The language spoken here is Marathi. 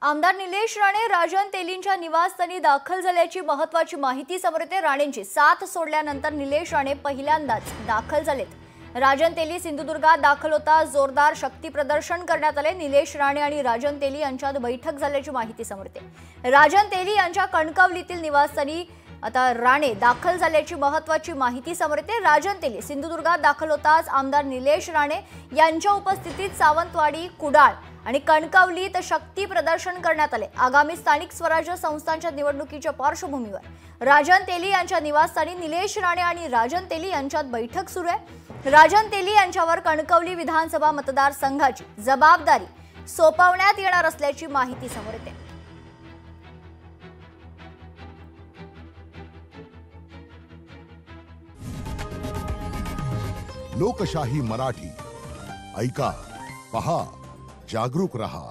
आमदार निलेश राणे राजन तेलींच्या निवासस्थानी दाखल झाल्याची महत्त्वाची माहिती समोर येते। राणेंची साथ सोडल्यानंतर निलेश राणे पहिल्यांदाच दाखल झालेत। राजन तेली सिंधुदुर्गात दाखल होता जोरदार शक्ती प्रदर्शन करण्यात आले। निलेश राणे आणि राजन तेली यांच्यात बैठक झाल्याची माहिती समोर येते। राजन तेली यांच्या कणकवलीतील निवासस्थानी आता राणे दाखल झाल्याची महत्त्वाची माहिती समोर येते। राजन तेली सिंधुदुर्गात दाखल होताच आमदार निलेश राणे यांच्या उपस्थितीत सावंतवाडी, कुडाळ आणि कणकवलीत शक्ती प्रदर्शन करण्यात आले। आगामी स्थानिक स्वराज्य संस्थांच्या निवडणुकीच्या पार्श्वभूमीवर राजन तेली यांच्या निवासस्थानी निलेश राणे आणि राजन तेली यांच्यात बैठक सुरू आहे। राजन तेली यांच्यावर कणकवली विधानसभा मतदारसंघाची जबाबदारी सोपवण्यात येणार असल्याची माहिती समोर येते। लोकशाही मराठी ऐका, पहा, जागरूक रहा।